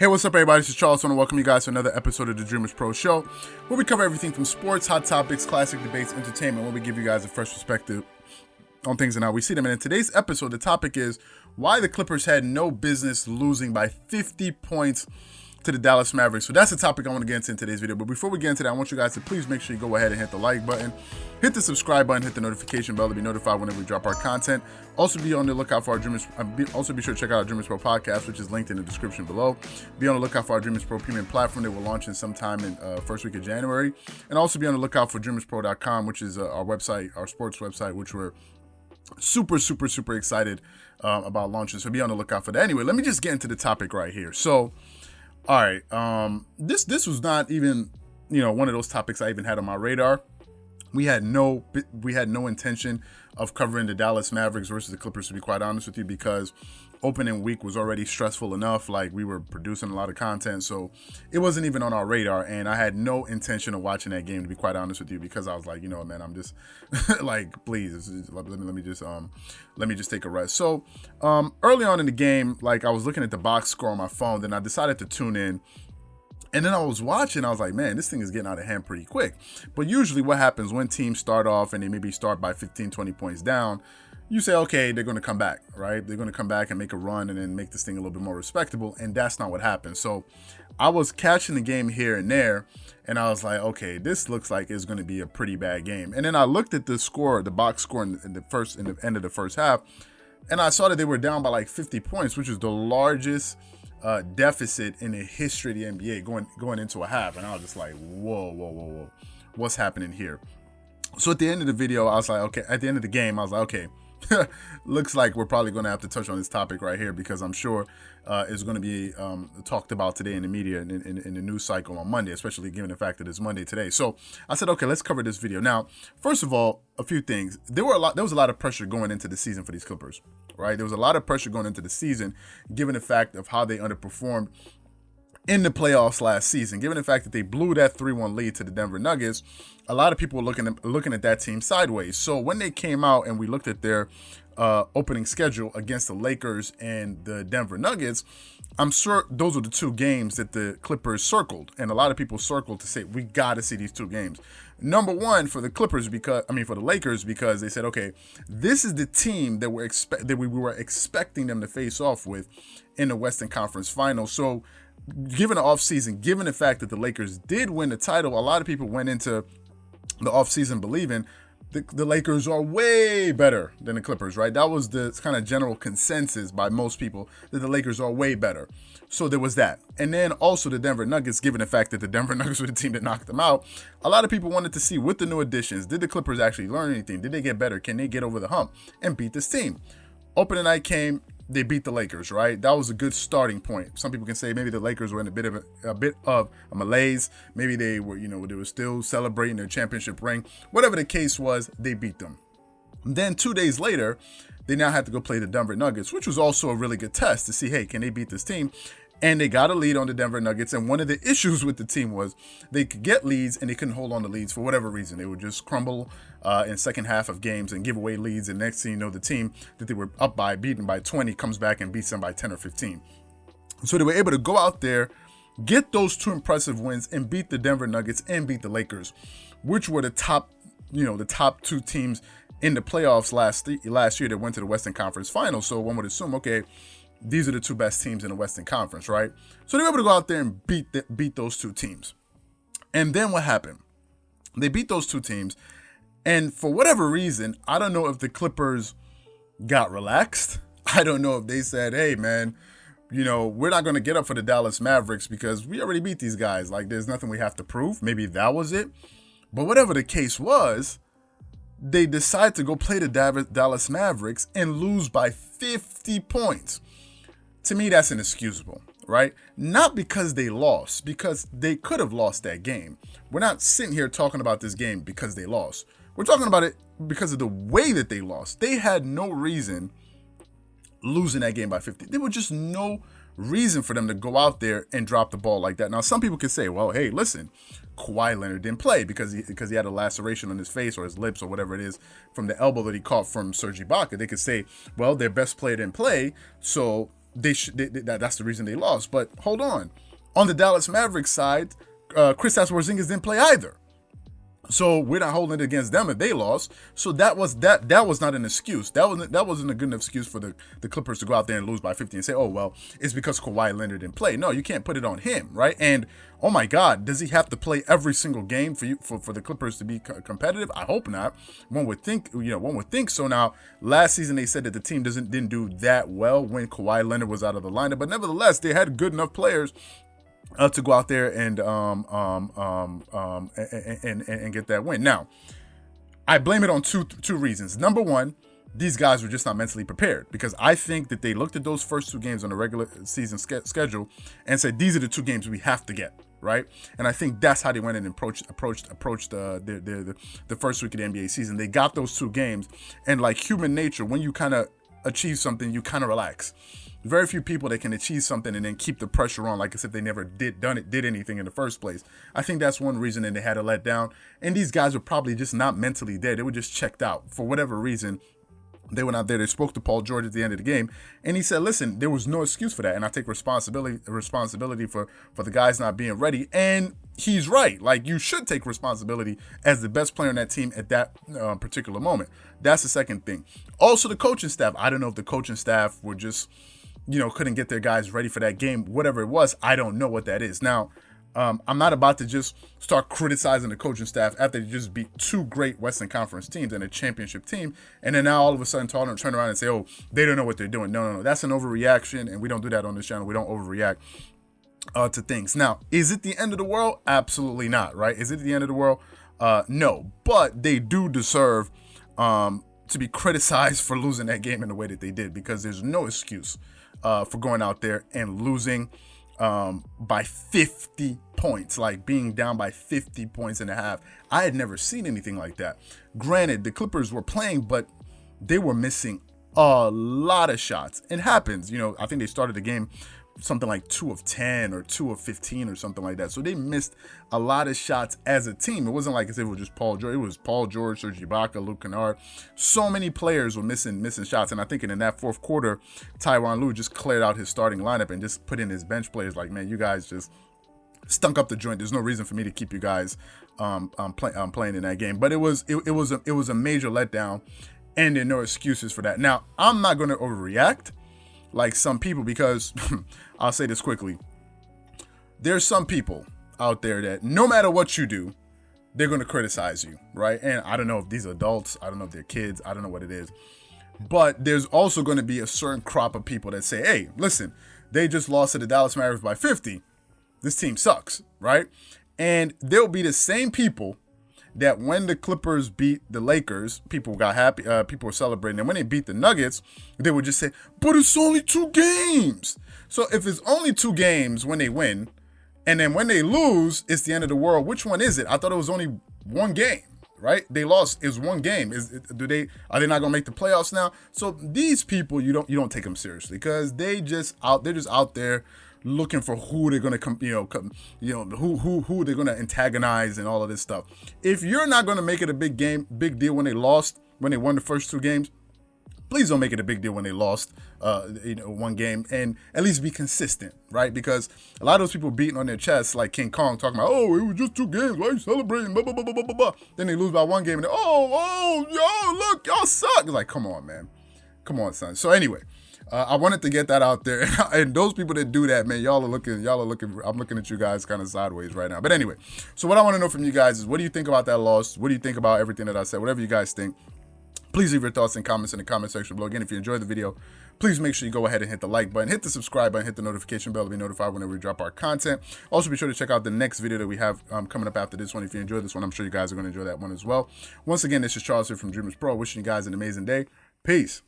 Hey, what's up, everybody? This is Charles. I want to welcome you guys to another episode of the Dreamerspro Show, where we cover everything from sports, hot topics, classic debates, entertainment, where we give you guys a fresh perspective on things and how we see them. And in today's episode, the topic is why the Clippers had no business losing by 50 points to the Dallas Mavericks. So that's the topic I want to get into in today's video. But before we get into that, I want you guys to please make sure you go ahead and hit the like button, hit the subscribe button, hit the notification bell to be notified whenever we drop our content. Also be on the lookout for our also be sure to check out our Dreamerspro Podcast, which is linked in the description below. Be on the lookout for our Dreamerspro Premium platform that we're launching sometime in first week of January. And also be on the lookout for Dreamerspro.com, which is our website, our sports website, which we're super excited about launching. So be on the lookout for that. Anyway, let me just get into the topic right here. So, all right, this was not even, one of those topics I even had on my radar. We had no intention of covering the Dallas Mavericks versus the Clippers, to be quite honest with you, because opening week was already stressful enough. Like, we were producing a lot of content, so it wasn't even on our radar. And I had no intention of watching that game, to be quite honest with you, because I was like, man, I'm just like, please, let me just take a rest. So early on in the game, like, I was looking at the box score on my phone, then I decided to tune in. And then I was watching, I was like, man, this thing is getting out of hand pretty quick. But usually what happens when teams start off and they maybe start by 15, 20 points down, you say, okay, they're going to come back, right? They're going to come back and make a run and then make this thing a little bit more respectable. And that's not what happened. So I was catching the game here and there, and I was like, okay, this looks like it's going to be a pretty bad game. And then I looked at the score, the box score in the end of the first half, and I saw that they were down by like 50 points, which is the largest deficit in the history of the NBA going into a half. And I was just like, whoa, what's happening here? So at the end of the video, I was like, okay, at the end of the game, I was like, okay, looks like we're probably going to have to touch on this topic right here, because I'm sure it's going to be talked about today in the media and in the news cycle on Monday, especially given the fact that it's Monday today. So I said, okay, let's cover this video. Now, first of all, a few things. There was a lot of pressure going into the season for these Clippers, right? There was a lot of pressure going into the season, given the fact of how they underperformed in the playoffs last season. Given the fact that they blew that 3-1 lead to the Denver Nuggets, a lot of people were looking at that team sideways. So when they came out and we looked at their opening schedule against the Lakers and the Denver Nuggets, I'm sure those were the two games that the Clippers circled, and a lot of people circled to say, we got to see these two games. Number one for the Lakers, because they said, okay, this is the team that we were expecting them to face off with in the Western Conference Finals. So given the offseason, given the fact that the Lakers did win the title, a lot of people went into the offseason believing the Lakers are way better than the Clippers, right? That was the kind of general consensus by most people, that the Lakers are way better. So there was that. And then also the Denver Nuggets, given the fact that the Denver Nuggets were the team that knocked them out, a lot of people wanted to see, with the new additions, did the Clippers actually learn anything? Did they get better? Can they get over the hump and beat this team? Opening night came, they beat the Lakers, right? That was a good starting point. Some people can say maybe the Lakers were in a bit of a malaise. Maybe they were, they were still celebrating their championship ring. Whatever the case was, they beat them. Then 2 days later, they now had to go play the Denver Nuggets, which was also a really good test to see, hey, can they beat this team? And they got a lead on the Denver Nuggets. And one of the issues with the team was they could get leads and they couldn't hold on to leads for whatever reason. They would just crumble in second half of games and give away leads. And next thing you know, the team that they were up by, beaten by 20, comes back and beats them by 10 or 15. So they were able to go out there, get those two impressive wins, and beat the Denver Nuggets and beat the Lakers, which were the top two teams in the playoffs last year that went to the Western Conference Finals. So one would assume, okay, these are the two best teams in the Western Conference, right? So they were able to go out there and beat those two teams. And then what happened? They beat those two teams, and for whatever reason, I don't know if the Clippers got relaxed. I don't know if they said, hey, man, we're not going to get up for the Dallas Mavericks because we already beat these guys. Like, there's nothing we have to prove. Maybe that was it. But whatever the case was, they decided to go play the Dallas Mavericks and lose by 50 points. To me, that's inexcusable, right? Not because they lost, because they could have lost that game. We're not sitting here talking about this game because they lost. We're talking about it because of the way that they lost. They had no reason losing that game by 50. There was just no reason for them to go out there and drop the ball like that. Now, some people can say, well, hey, listen, Kawhi Leonard didn't play because he had a laceration on his face or his lips or whatever it is from the elbow that he caught from Serge Ibaka. They could say, well, their best player didn't play, so that's the reason they lost. But hold on the Dallas Mavericks side, Kristaps Porzingis didn't play either. So we're not holding it against them if they lost. So that was not an excuse. That wasn't a good enough excuse for the Clippers to go out there and lose by 50 and say, oh well, it's because Kawhi Leonard didn't play. No, you can't put it on him, right? And oh my God, does he have to play every single game for the Clippers to be competitive? I hope not. One would think so. Now, last season they said that the team didn't do that well when Kawhi Leonard was out of the lineup, but nevertheless they had good enough players to go out there and get that win. Now, I blame it on two reasons. Number one, these guys were just not mentally prepared, because I think that they looked at those first two games on the regular season schedule and said, these are the two games we have to get, right? And I think that's how they went and approached the first week of the NBA season. They got those two games, and like human nature, when you kind of achieve something, you kind of relax. Very few people that can achieve something and then keep the pressure on like as if they never did anything in the first place. I think that's one reason that they had to let down. And these guys were probably just not mentally there. They were just checked out for whatever reason. They went out there, they spoke to Paul George at the end of the game, and he said, listen, there was no excuse for that, and I take responsibility for the guys not being ready. And he's right. Like, you should take responsibility as the best player on that team at that particular moment. That's the second thing. Also, the coaching staff. I don't know if the coaching staff were just, couldn't get their guys ready for that game. Whatever it was, I don't know what that is. Now, I'm not about to just start criticizing the coaching staff after they just beat two great Western Conference teams and a championship team, and then now all of a sudden turn around and say, oh, they don't know what they're doing. No. That's an overreaction, and we don't do that on this channel. We don't overreact to things. Now, is it the end of the world? Absolutely not, right? Is it the end of the world? No. But they do deserve to be criticized for losing that game in the way that they did, because there's no excuse for going out there and losing by 50 points, like being down by 50 points and a half. I had never seen anything like that. Granted, the Clippers were playing, but they were missing a lot of shots. It happens. I think they started the game something like 2 of 10 or 2 of 15 or something like that. So they missed a lot of shots as a team. It wasn't like as if it was just Paul George. It was Paul George, Serge Ibaka, Luke Kennard. So many players were missing shots. And I think in that fourth quarter, Tyronn Lue just cleared out his starting lineup and just put in his bench players. Like, man, you guys just stunk up the joint. There's no reason for me to keep you guys playing in that game. But it was a major letdown, and there are no excuses for that. Now, I'm not going to overreact like some people, because I'll say this quickly. There's some people out there that no matter what you do, they're going to criticize you, right? And I don't know if these are adults, I don't know if they're kids, I don't know what it is. But there's also going to be a certain crop of people that say, hey, listen, they just lost to the Dallas Mavericks by 50. This team sucks, right? And there'll be the same people that when the Clippers beat the Lakers, people got happy, people were celebrating. And when they beat the Nuggets, they would just say, but it's only 2 games. So if it's only 2 games when they win, and then when they lose, it's the end of the world, which one is it? I thought it was only 1 game, right? They lost, is 1 game. Are they not gonna make the playoffs now? So these people, you don't take them seriously, because they're just out there looking for who they're gonna who they're gonna antagonize and all of this stuff. If you're not gonna make it a big deal when they won the first 2 games, please don't make it a big deal when they lost 1 game, and at least be consistent, right? Because a lot of those people beating on their chests like King Kong, talking about, oh, it was just 2 games, why are you celebrating, blah, blah, blah, blah, blah, blah. Then they lose by 1 game and yo, look, y'all suck. It's like, come on, man, come on, son. So anyway, I wanted to get that out there. And those people that do that, man, y'all are looking, I'm looking at you guys kind of sideways right now. But anyway, so what I want to know from you guys is, what do you think about that loss? What do you think about everything that I said? Whatever you guys think, please leave your thoughts and comments in the comment section below. Again, if you enjoyed the video, please make sure you go ahead and hit the like button, hit the subscribe button, hit the notification bell to be notified whenever we drop our content. Also, be sure to check out the next video that we have coming up after this one. If you enjoyed this one, I'm sure you guys are going to enjoy that one as well. Once again, this is Charles here from Dreamerspro, wishing you guys an amazing day. Peace.